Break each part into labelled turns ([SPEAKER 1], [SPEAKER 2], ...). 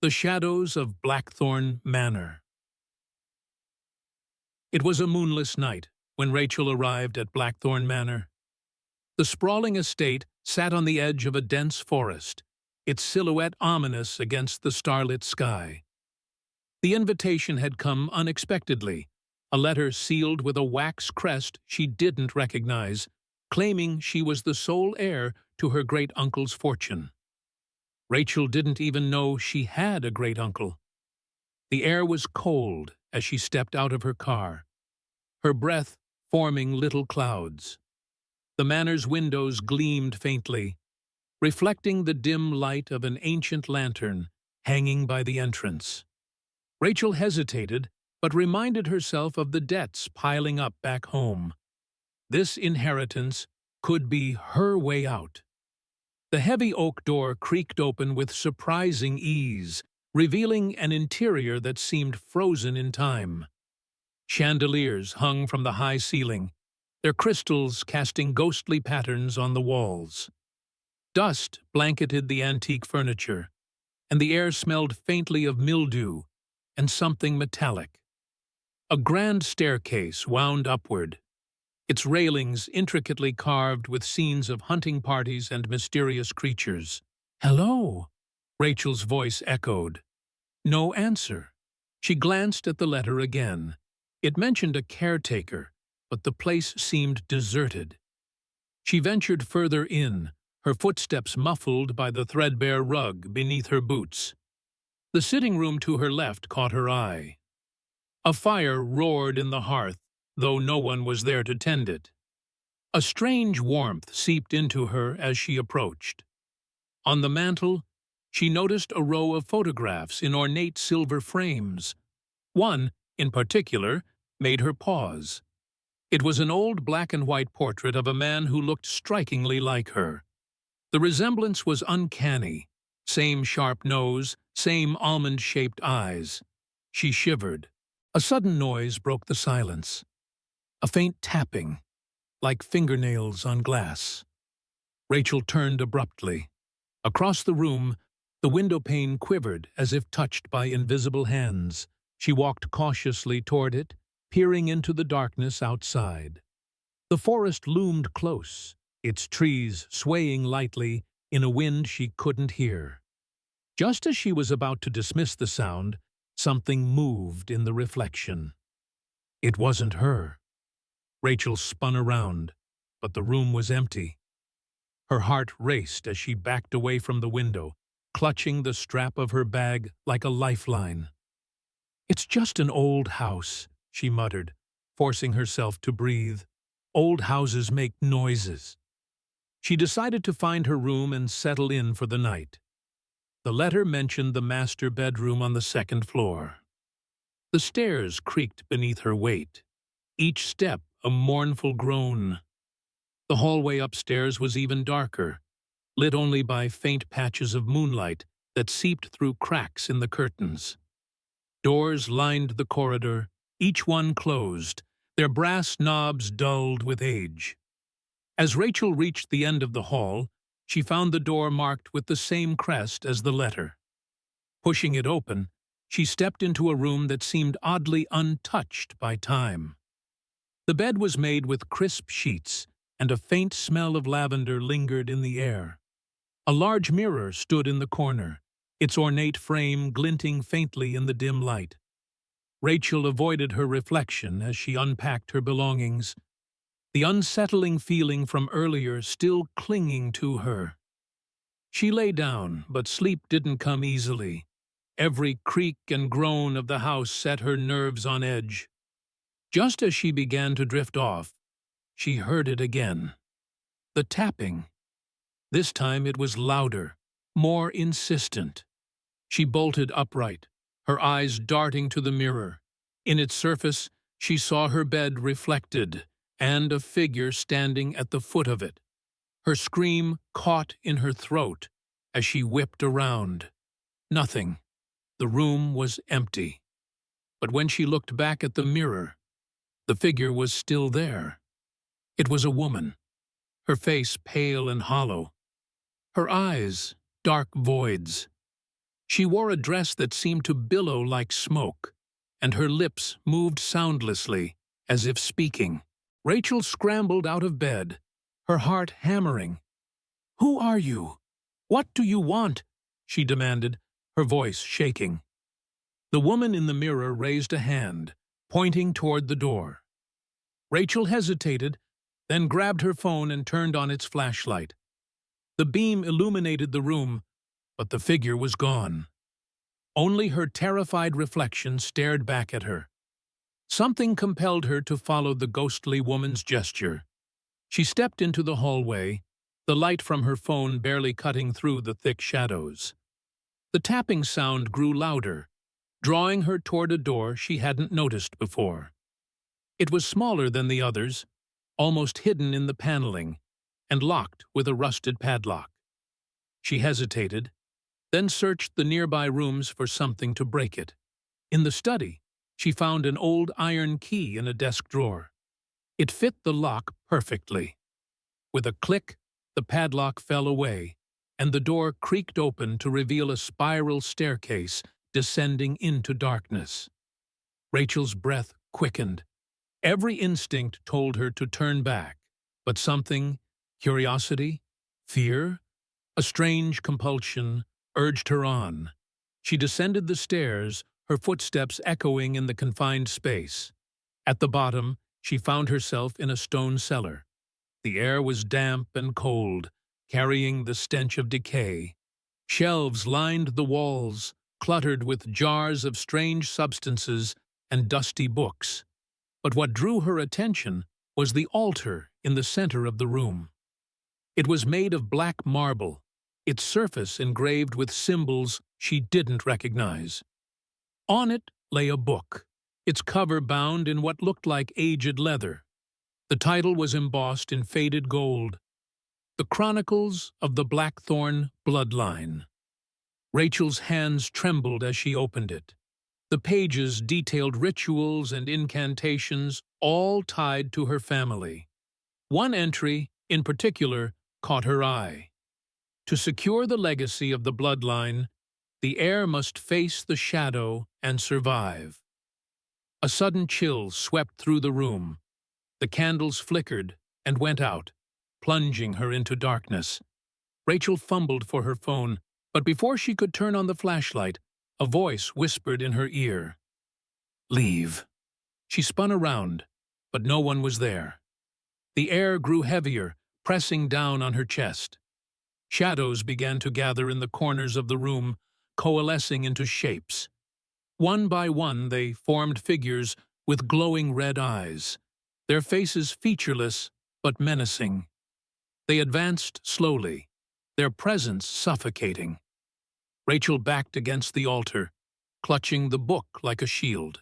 [SPEAKER 1] The Shadows of Blackthorn Manor. It was a moonless night when Rachel arrived at Blackthorn Manor. The sprawling estate sat on the edge of a dense forest, its silhouette ominous against the starlit sky. The invitation had come unexpectedly, a letter sealed with a wax crest she didn't recognize, claiming she was the sole heir to her great-uncle's fortune. Rachel didn't even know she had a great-uncle. The air was cold as she stepped out of her car, her breath forming little clouds. The manor's windows gleamed faintly, reflecting the dim light of an ancient lantern hanging by the entrance. Rachel hesitated, but reminded herself of the debts piling up back home. This inheritance could be her way out. The heavy oak door creaked open with surprising ease, revealing an interior that seemed frozen in time. Chandeliers hung from the high ceiling, their crystals casting ghostly patterns on the walls. Dust blanketed the antique furniture, and the air smelled faintly of mildew and something metallic. A grand staircase wound upward, its railings intricately carved with scenes of hunting parties and mysterious creatures. "Hello," Rachel's voice echoed. No answer. She glanced at the letter again. It mentioned a caretaker, but the place seemed deserted. She ventured further in, her footsteps muffled by the threadbare rug beneath her boots. The sitting room to her left caught her eye. A fire roared in the hearth, though no one was there to tend it. A strange warmth seeped into her as she approached. On the mantel, she noticed a row of photographs in ornate silver frames. One, in particular, made her pause. It was an old black-and-white portrait of a man who looked strikingly like her. The resemblance was uncanny. Same sharp nose, same almond-shaped eyes. She shivered. A sudden noise broke the silence. A faint tapping, like fingernails on glass. Rachel turned abruptly. Across the room, the window pane quivered as if touched by invisible hands. She walked cautiously toward it, peering into the darkness outside. The forest loomed close, its trees swaying lightly in a wind she couldn't hear. Just as she was about to dismiss the sound, something moved in the reflection. It wasn't her. Rachel spun around, but the room was empty. Her heart raced as she backed away from the window, clutching the strap of her bag like a lifeline. "It's just an old house," she muttered, forcing herself to breathe. "Old houses make noises." She decided to find her room and settle in for the night. The letter mentioned the master bedroom on the second floor. The stairs creaked beneath her weight, each step a mournful groan. The hallway upstairs was even darker, lit only by faint patches of moonlight that seeped through cracks in the curtains. Doors lined the corridor, each one closed, their brass knobs dulled with age. As Rachel reached the end of the hall, she found the door marked with the same crest as the letter. Pushing it open, she stepped into a room that seemed oddly untouched by time. The bed was made with crisp sheets, and a faint smell of lavender lingered in the air. A large mirror stood in the corner, its ornate frame glinting faintly in the dim light. Rachel avoided her reflection as she unpacked her belongings, the unsettling feeling from earlier still clinging to her. She lay down, but sleep didn't come easily. Every creak and groan of the house set her nerves on edge. Just as she began to drift off, she heard it again. The tapping. This time it was louder, more insistent. She bolted upright, her eyes darting to the mirror. In its surface, she saw her bed reflected, and a figure standing at the foot of it. Her scream caught in her throat as she whipped around. Nothing. The room was empty. But when she looked back at the mirror, the figure was still there. It was a woman, her face pale and hollow, her eyes dark voids. She wore a dress that seemed to billow like smoke, and her lips moved soundlessly, as if speaking. Rachel scrambled out of bed, her heart hammering. "Who are you? What do you want?" she demanded, her voice shaking. The woman in the mirror raised a hand, pointing toward the door. Rachel hesitated, then grabbed her phone and turned on its flashlight. The beam illuminated the room, but the figure was gone. Only her terrified reflection stared back at her. Something compelled her to follow the ghostly woman's gesture. She stepped into the hallway, the light from her phone barely cutting through the thick shadows. The tapping sound grew louder, drawing her toward a door she hadn't noticed before. It was smaller than the others, almost hidden in the paneling, and locked with a rusted padlock. She hesitated, then searched the nearby rooms for something to break it. In the study, she found an old iron key in a desk drawer. It fit the lock perfectly. With a click, the padlock fell away, and the door creaked open to reveal a spiral staircase descending into darkness. Rachel's breath quickened. Every instinct told her to turn back, but something, curiosity, fear, a strange compulsion, urged her on. She descended the stairs, her footsteps echoing in the confined space. At the bottom, she found herself in a stone cellar. The air was damp and cold, carrying the stench of decay. Shelves lined the walls, cluttered with jars of strange substances and dusty books. But what drew her attention was the altar in the center of the room. It was made of black marble, its surface engraved with symbols she didn't recognize. On it lay a book, its cover bound in what looked like aged leather. The title was embossed in faded gold, The Chronicles of the Blackthorn Bloodline. Rachel's hands trembled as she opened it. The pages detailed rituals and incantations, all tied to her family. One entry, in particular, caught her eye. To secure the legacy of the bloodline, the heir must face the shadow and survive. A sudden chill swept through the room. The candles flickered and went out, plunging her into darkness. Rachel fumbled for her phone, but before she could turn on the flashlight, a voice whispered in her ear. "Leave." She spun around, but no one was there. The air grew heavier, pressing down on her chest. Shadows began to gather in the corners of the room, coalescing into shapes. One by one they formed figures with glowing red eyes, their faces featureless but menacing. They advanced slowly, their presence suffocating. Rachel backed against the altar, clutching the book like a shield.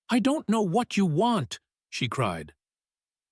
[SPEAKER 1] "I don't know what you want," she cried.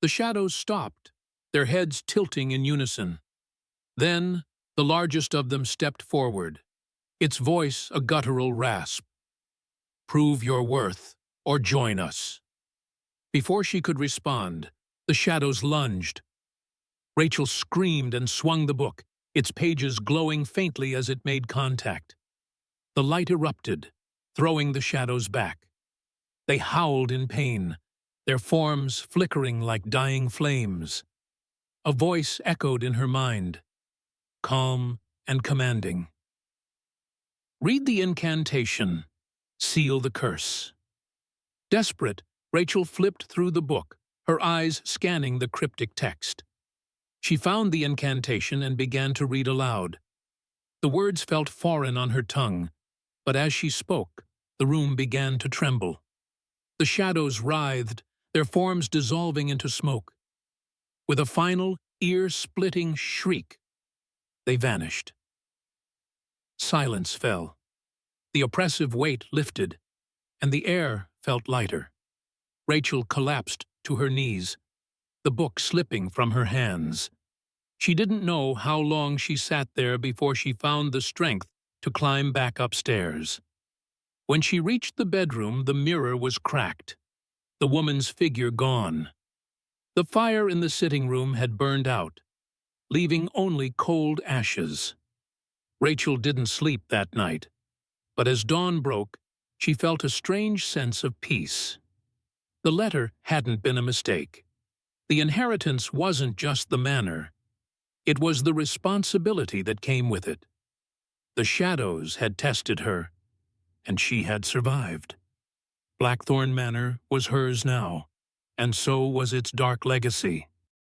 [SPEAKER 1] The shadows stopped, their heads tilting in unison. Then the largest of them stepped forward, its voice a guttural rasp. "Prove your worth, or join us." Before she could respond, the shadows lunged. Rachel screamed and swung the book, its pages glowing faintly as it made contact. The light erupted, throwing the shadows back. They howled in pain, their forms flickering like dying flames. A voice echoed in her mind, calm and commanding. "Read the incantation. Seal the curse." Desperate, Rachel flipped through the book, her eyes scanning the cryptic text. She found the incantation and began to read aloud. The words felt foreign on her tongue, but as she spoke, the room began to tremble. The shadows writhed, their forms dissolving into smoke. With a final, ear-splitting shriek, they vanished. Silence fell. The oppressive weight lifted, and the air felt lighter. Rachel collapsed to her knees, the book slipping from her hands. She didn't know how long she sat there before she found the strength to climb back upstairs. When she reached the bedroom, the mirror was cracked, the woman's figure gone. The fire in the sitting room had burned out, leaving only cold ashes. Rachel didn't sleep that night. But as dawn broke, she felt a strange sense of peace. The letter hadn't been a mistake. The inheritance wasn't just the manor. It was the responsibility that came with it. The shadows had tested her, and she had survived. Blackthorn Manor was hers now, and so was its dark legacy.